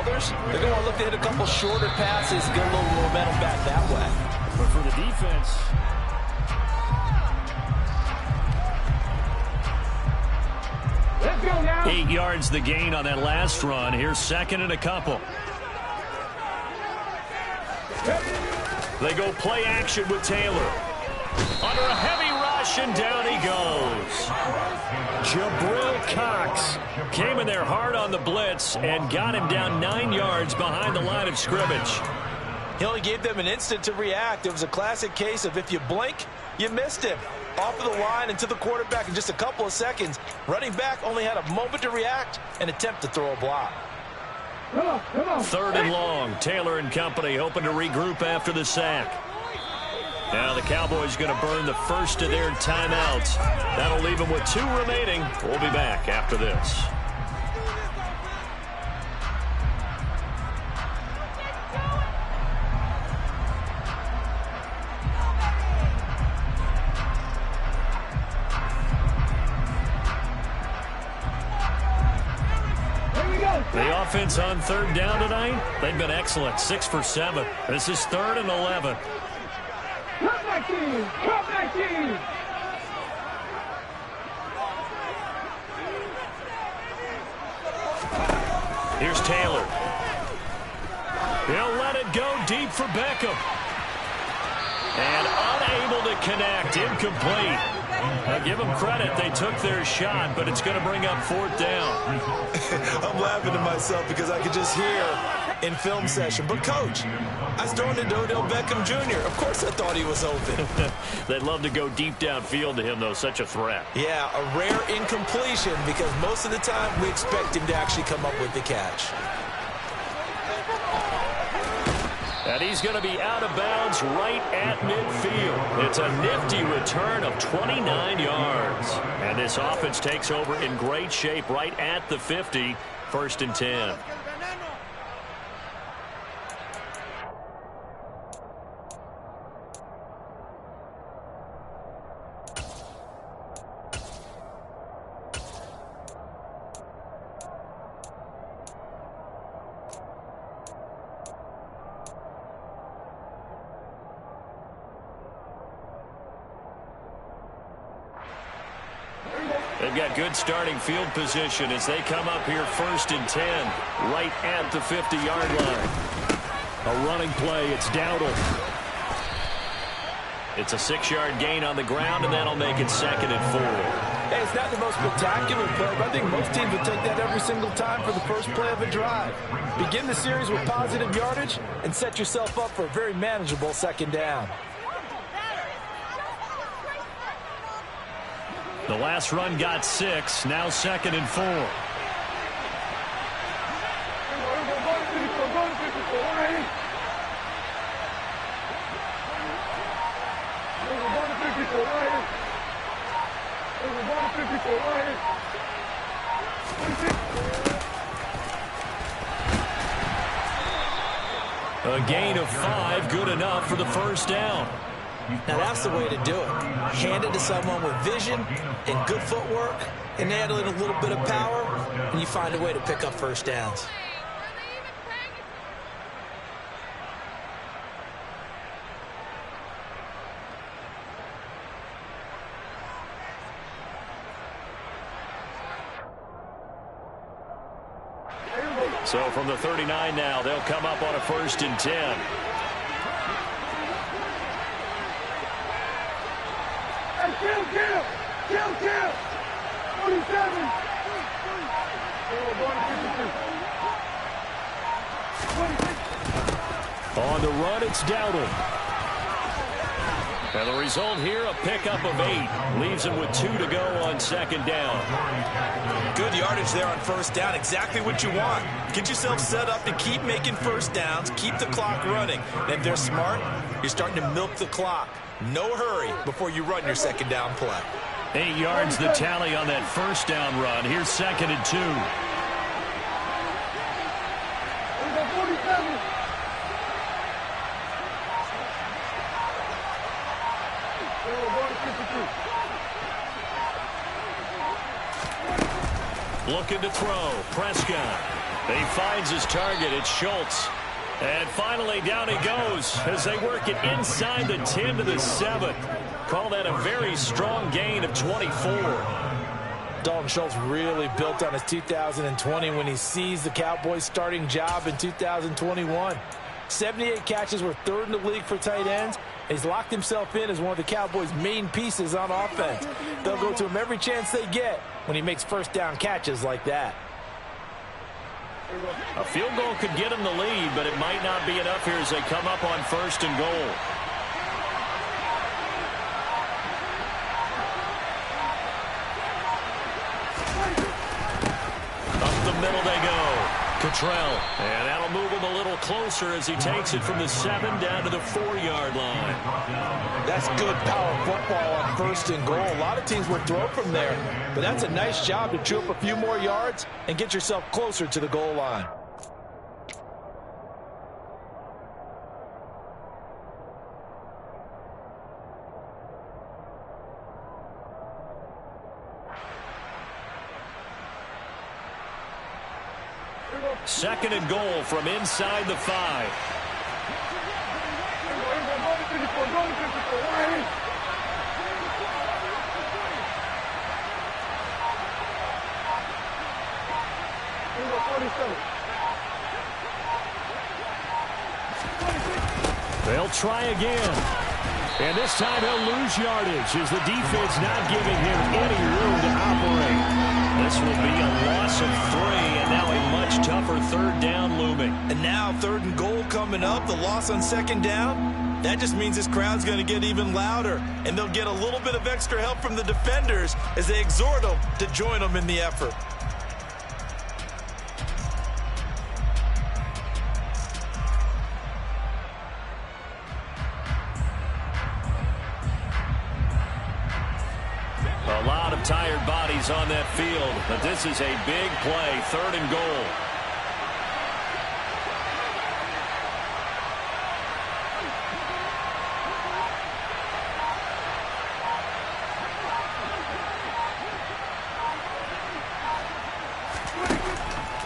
Others, they're going to want to look to hit a couple shorter passes, get a little momentum back that way. But for the defense, Let's go now. 8 yards the gain on that last run. Here's 2nd and a couple. They go play action with Taylor. Under a heavy rush, rush, and down he goes. Jabril Cox came in there hard on the blitz and got him down 9 yards behind the line of scrimmage. He only gave them an instant to react. It was a classic case of if you blink, you missed him. Off of the line and to the quarterback in just a couple of seconds. Running back only had a moment to react and attempt to throw a block. Come on. 3rd and long. Taylor and company hoping to regroup after the sack. Now the Cowboys going to burn the first of their timeouts. That'll leave them with 2 remaining. We'll be back after this. The offense on 3rd down tonight, they've been excellent. 6 for 7. This is 3rd and 11. Come back in. Here's Taylor. He'll let it go deep for Beckham. And unable to connect. Incomplete. Give them credit. They took their shot, but it's going to bring up 4th down. I'm laughing to myself because I could just hear in film session. But, Coach, I was throwing to Odell Beckham Jr. Of course I thought he was open. They'd love to go deep downfield to him, though. Such a threat. Yeah, a rare incompletion because most of the time we expect him to actually come up with the catch. And he's going to be out of bounds right at midfield. It's a nifty return of 29 yards. And this offense takes over in great shape right at the 50, 1st and 10. They've got good starting field position as they come up here 1st and 10, right at the 50-yard line. A running play, it's Dowdle. It's a 6-yard gain on the ground, and that'll make it 2nd and 4. Hey, it's not the most spectacular play, but I think most teams would take that every single time for the first play of a drive. Begin the series with positive yardage and set yourself up for a very manageable 2nd down. The last run got 6, now 2nd and 4. A gain of 5, good enough for the 1st down. Now that's the way to do it. Hand it to someone with vision and good footwork, and add in a little bit of power, and you find a way to pick up 1st downs. So from the 39 now, they'll come up on a 1st and 10. Kill! 47! On the run, it's Dowdle. And the result here, a pickup of 8. Leaves him with 2 to go on 2nd down. Good yardage there on 1st down. Exactly what you want. Get yourself set up to keep making 1st downs. Keep the clock running. And if they're smart, you're starting to milk the clock. No hurry before you run your 2nd down play. 8 yards the tally on that 1st down run. Here's 2nd and 2. Looking to throw. Prescott. He finds his target. It's Schultz. And finally, down he goes as they work it inside the 10 to the 7. Call that a very strong gain of 24. Dalton Schultz really built on his 2020 when he seized the Cowboys' starting job in 2021. 78 catches were 3rd in the league for tight ends, He's locked himself in as one of the Cowboys' main pieces on offense. They'll go to him every chance they get when he makes first down catches like that. A field goal could get him the lead, but it might not be enough here as they come up on 1st and goal. Up the middle they go. Cottrell. And that'll move him a little closer as he takes it from the 7 down to the 4-yard line. That's good power football on 1st and goal. A lot of teams would throw from there, but that's a nice job to chew up a few more yards and get yourself closer to the goal line. Second and goal from inside the 5. They'll try again. And this time he'll lose yardage as the defense not giving him any room to operate. This will be a loss of 3, and now a much tougher 3rd down looming. And now 3rd and goal coming up, the loss on 2nd down. That just means this crowd's going to get even louder, and they'll get a little bit of extra help from the defenders as they exhort them to join them in the effort. A lot of tired bodies on that field, but this is a big play, 3rd and goal.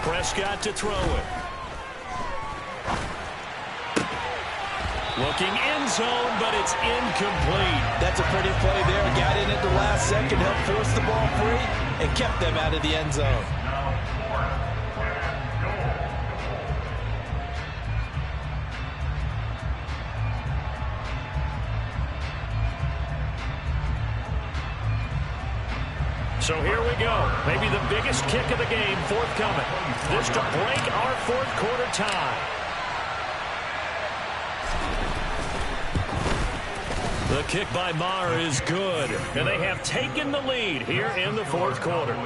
Prescott to throw it. Looking end zone, but it's incomplete. That's a pretty play there. Got in at the last second, helped force the ball free, and kept them out of the end zone. So here we go. Maybe the biggest kick of the game forthcoming. This to break our 4th quarter tie. The kick by Maher is good, and they have taken the lead here in the 4th quarter.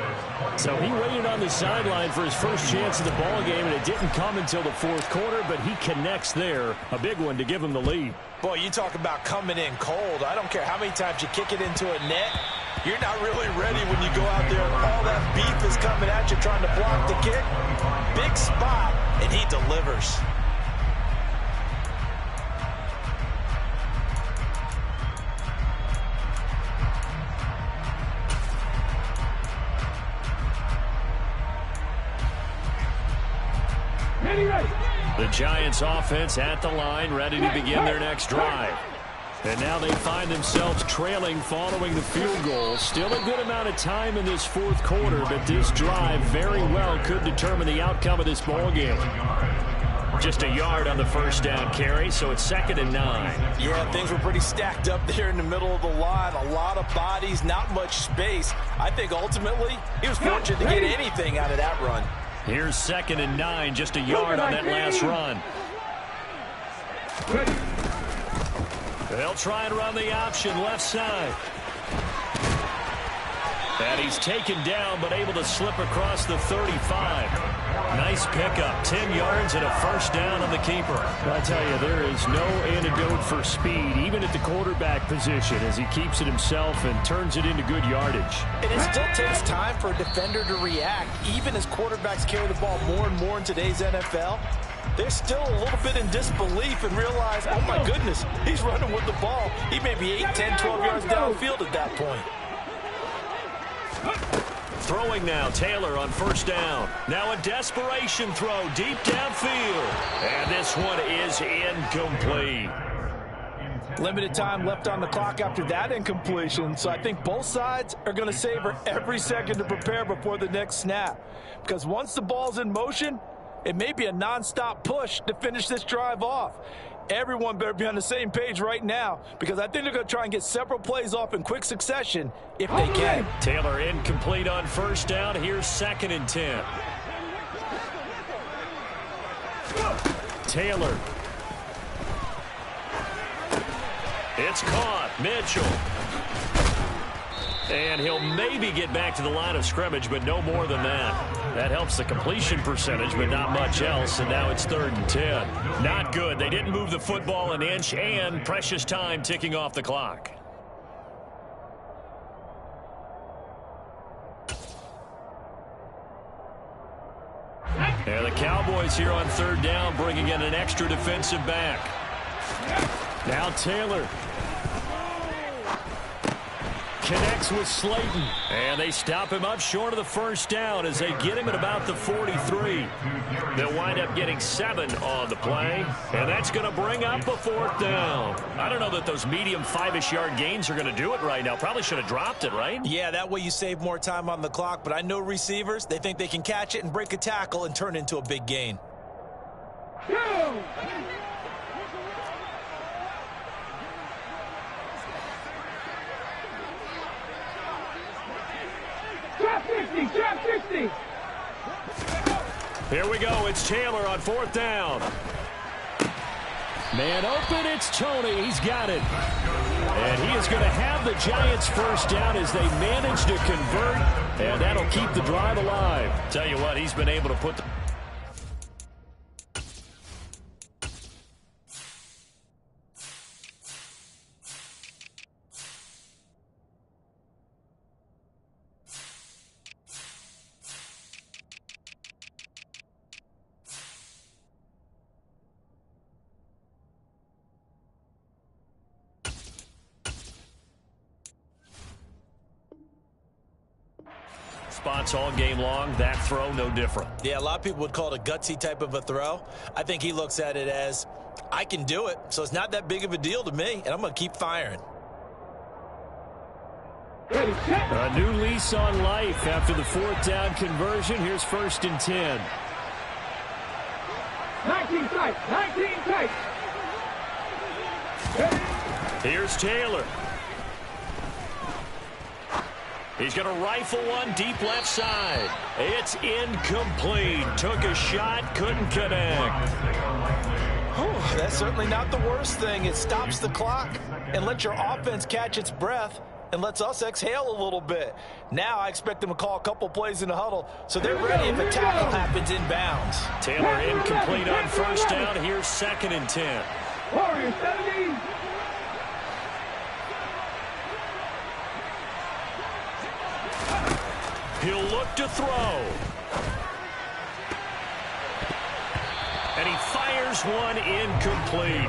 So he waited on the sideline for his first chance of the ball game, and it didn't come until the 4th quarter, but he connects there. A big one to give him the lead. Boy, you talk about coming in cold. I don't care how many times you kick it into a net. You're not really ready when you go out there and all that beef is coming at you trying to block the kick. Big spot, and he delivers. The Giants offense at the line, ready to begin their next drive. And now they find themselves trailing following the field goal. Still a good amount of time in this 4th quarter, but this drive very well could determine the outcome of this ball game. Just a yard on the first down carry, so it's 2nd and 9. Yeah, things were pretty stacked up there in the middle of the line. A lot of bodies, not much space. I think ultimately he was fortunate to get anything out of that run. Here's 2nd and 9, just a yard on that last run. They'll try and run the option left side. And he's taken down, but able to slip across the 35. Nice pickup, 10 yards and a first down on the keeper. I tell you, there is no antidote for speed, even at the quarterback position, as he keeps it himself and turns it into good yardage. And it still takes time for a defender to react, even as quarterbacks carry the ball more and more in today's NFL. They're still a little bit in disbelief and realize, oh my goodness, he's running with the ball. He may be 8, 10, 12 yards downfield at that point. Throwing now, Taylor on first down. Now a desperation throw deep downfield. And this one is incomplete. Limited time left on the clock after that incompletion, so I think both sides are going to savor every second to prepare before the next snap. Because once the ball's in motion, it may be a nonstop push to finish this drive off. Everyone better be on the same page right now because I think they're going to try and get several plays off in quick succession if they can. Taylor incomplete on first down. Here's 2nd and 10. Taylor. It's caught. Mitchell. And he'll maybe get back to the line of scrimmage, but no more than that. That helps the completion percentage, but not much else, and now it's 3rd and 10. Not good. They didn't move the football an inch, and precious time ticking off the clock. And the Cowboys here on 3rd down, bringing in an extra defensive back. Now Taylor. Connects with Slayton. And they stop him up short of the first down as they get him at about the 43. They'll wind up getting 7 on the play. And that's going to bring up a 4th down. I don't know that those medium 5-ish yard gains are going to do it right now. Probably should have dropped it, right? Yeah, that way you save more time on the clock. But I know receivers, they think they can catch it and break a tackle and turn it into a big gain. Trap 50. Here we go. It's Taylor on 4th down. Man open. It's Toney. He's got it. And he is going to have the Giants first down as they manage to convert. And that'll keep the drive alive. Tell you what, he's been able to put the... spots all game long. That throw, no different. Yeah, a lot of people would call it a gutsy type of a throw. I think he looks at it as, I can do it, so it's not that big of a deal to me, and I'm going to keep firing. A new lease on life after the 4th down conversion. Here's 1st and 10. 19 tight. Here's Taylor. He's going to rifle one deep left side. It's incomplete. Took a shot, couldn't connect. Whew, that's certainly not the worst thing. It stops the clock and lets your offense catch its breath and lets us exhale a little bit. Now I expect them to call a couple plays in the huddle so they're ready if a tackle happens inbounds. Taylor incomplete on first down. Here's 2nd and 10. Warriors 70. He'll look to throw. And he fires one incomplete.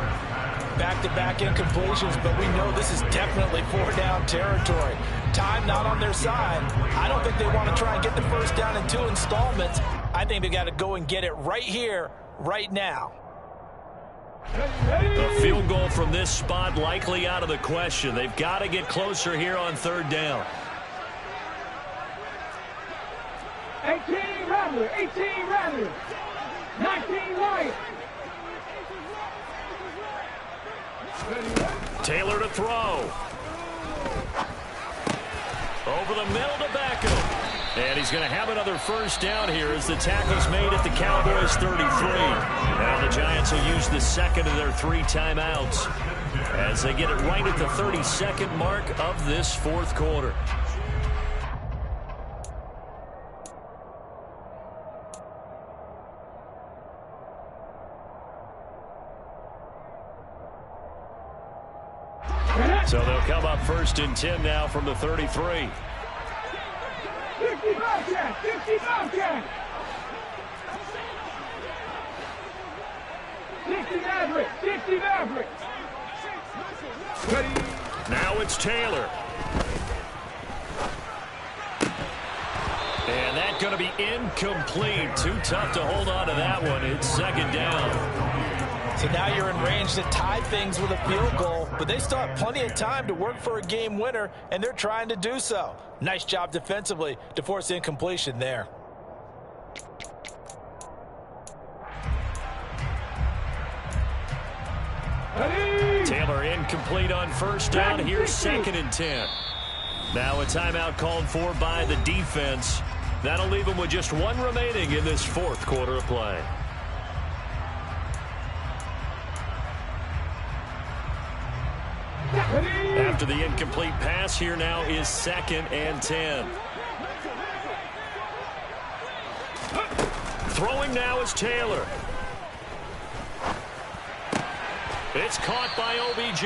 Back-to-back incompletions, but we know this is definitely 4-down territory. Time not on their side. I don't think they want to try and get the first down in 2 installments. I think they got to go and get it right here, right now. A field goal from this spot likely out of the question. They've got to get closer here on 3rd down. 18 Rattlers. 19 Lions. Taylor to throw. Over the middle to Beckham. And he's going to have another first down here as the tackle's made at the Cowboys 33. Now the Giants will use the 2nd of their 3 timeouts as they get it right at the 32nd mark of this 4th quarter. So they'll come up 1st and 10 now from the 33. 50 Bobcat. 50 Bobcat. 60 Maverick. Now it's Taylor. And that's going to be incomplete. Too tough to hold on to that one. It's 2nd down. So now you're in range to tie things with a field goal, but they still have plenty of time to work for a game winner, and they're trying to do so. Nice job defensively to force incompletion there. Taylor incomplete on first down. Here's 2nd and 10. Now a timeout called for by the defense. That'll leave them with just 1 remaining in this 4th quarter of play. After the incomplete pass, here now is 2nd and 10. Throwing now is Taylor. It's caught by OBJ.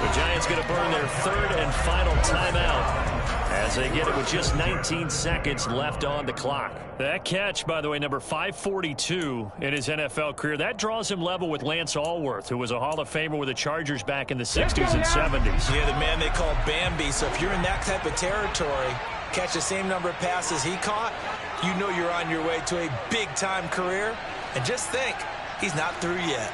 The Giants going to burn their 3rd and final timeout as they get it with just 19 seconds left on the clock. That catch, by the way, number 542 in his NFL career, that draws him level with Lance Allworth, who was a Hall of Famer with the Chargers back in the 60s and 70s. Yeah, the man they call Bambi. So if you're in that type of territory, catch the same number of passes he caught, you know you're on your way to a big-time career. And just think, he's not through yet.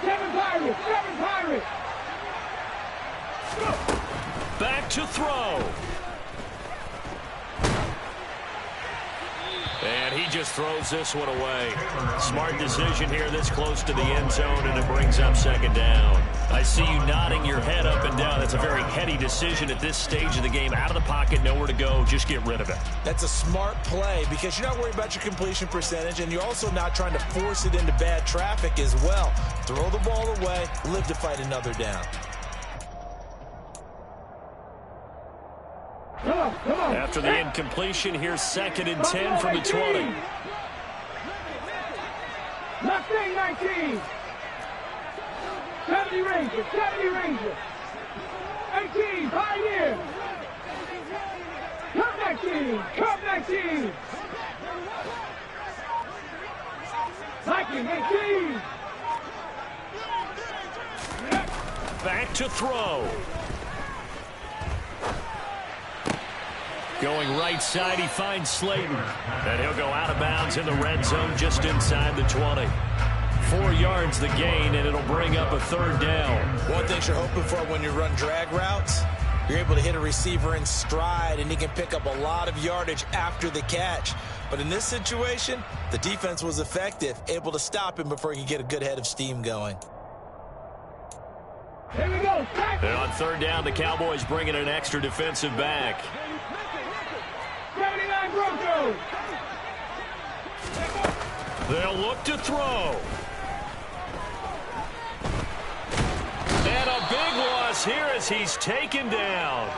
7 Pirates, 7 Pirates. Back to throw. And he just throws this one away. Smart decision here this close to the end zone, and it brings up 2nd down. I see you nodding your head up and down. That's a very heady decision at this stage of the game. Out of the pocket, nowhere to go. Just get rid of it. That's a smart play because you're not worried about your completion percentage, and you're also not trying to force it into bad traffic as well. Throw the ball away, live to fight another down. After the incompletion, here's 2nd and 10 from the 20. Mustang 19. 70 Rangers, 70 Rangers. 18, Pioneer. Cup 19, Cup 19. Viking 18. Back to throw. Going right side, he finds Slayton. And he'll go out of bounds in the red zone just inside the 20. 4 yards the gain, and it'll bring up a 3rd down. One thing you're hoping for when you run drag routes, you're able to hit a receiver in stride, and he can pick up a lot of yardage after the catch. But in this situation, the defense was effective, able to stop him before he could get a good head of steam going. Here we go. And on 3rd down, the Cowboys bring in an extra defensive back. 79 Broncos. They'll look to throw. And a big loss here as he's taken down.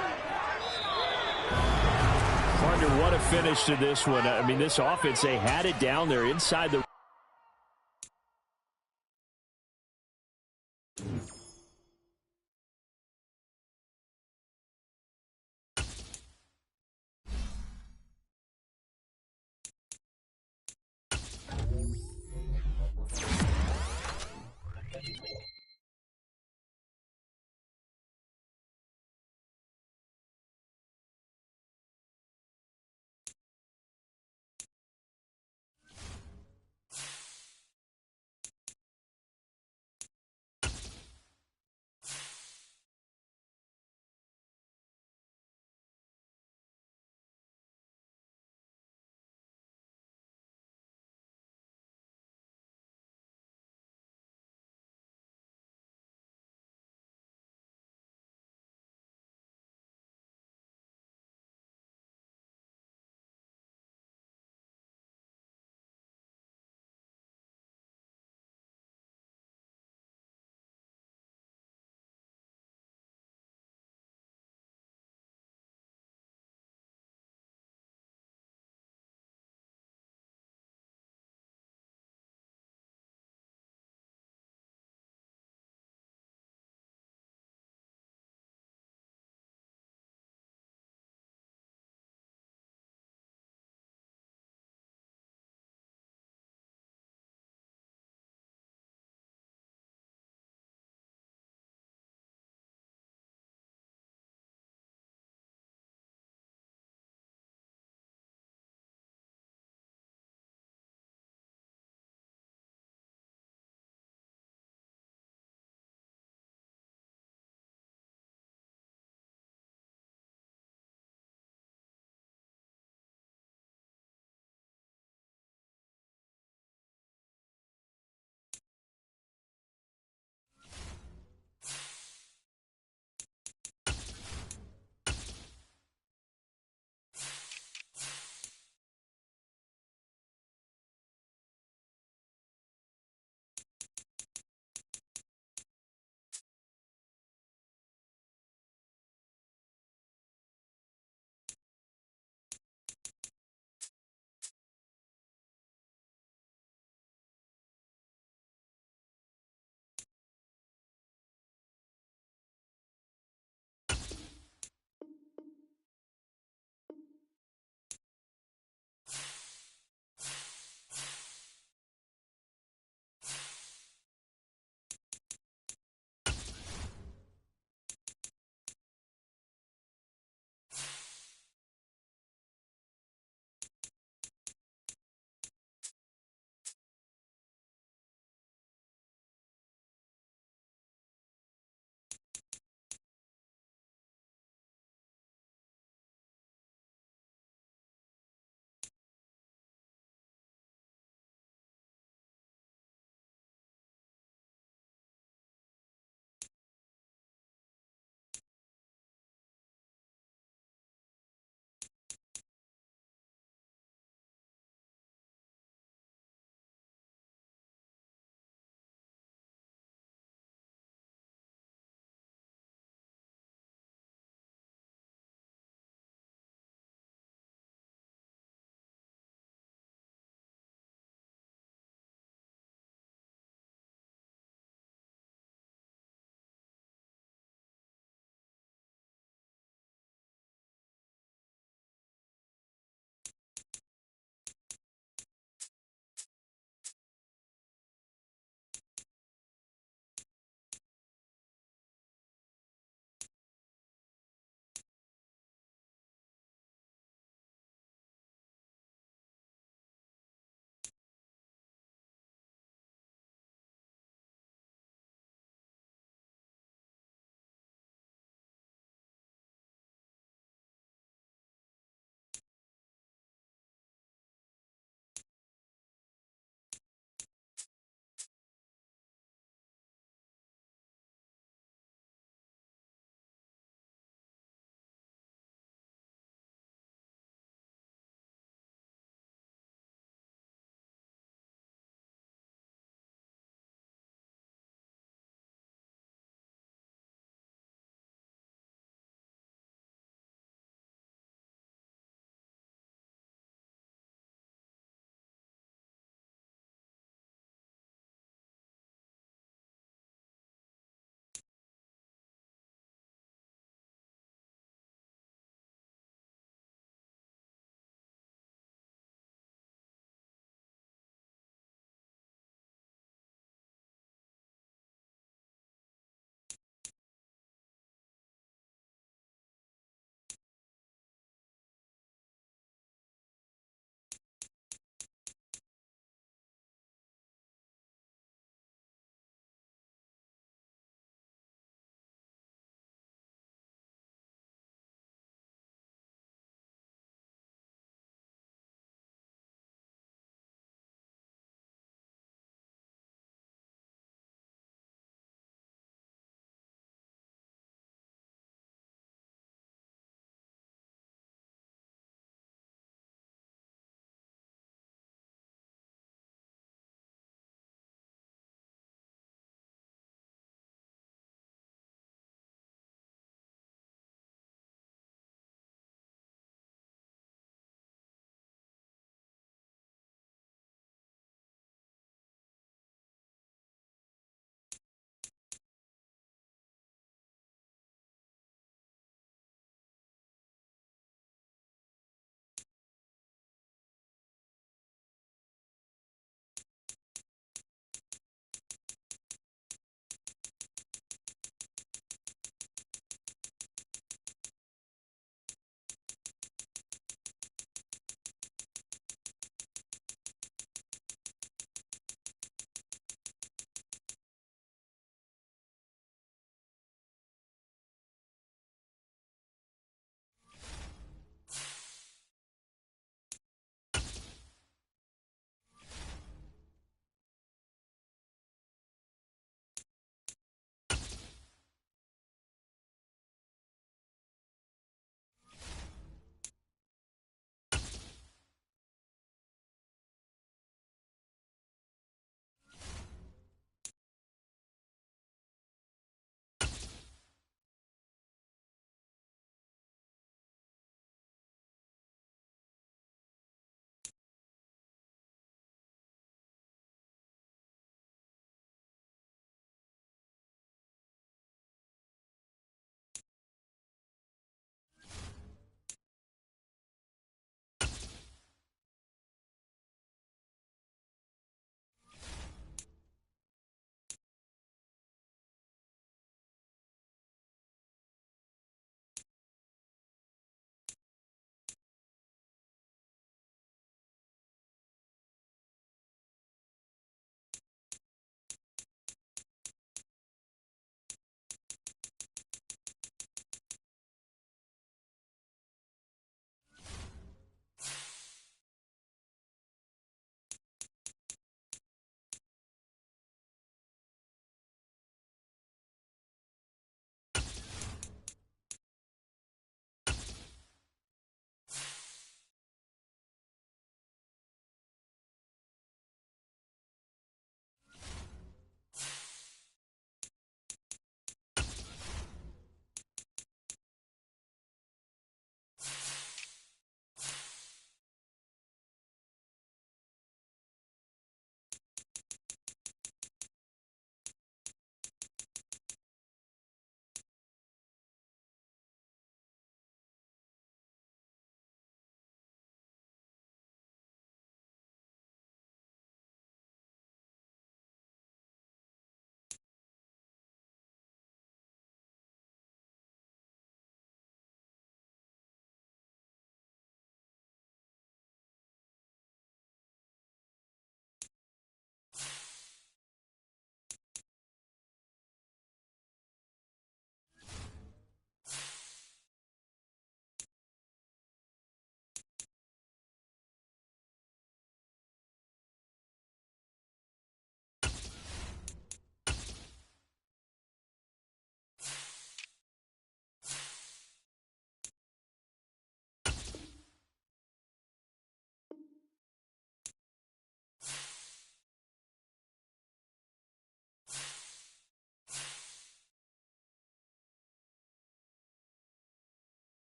Partner, what a finish to this one. I mean, this offense, they had it down there inside the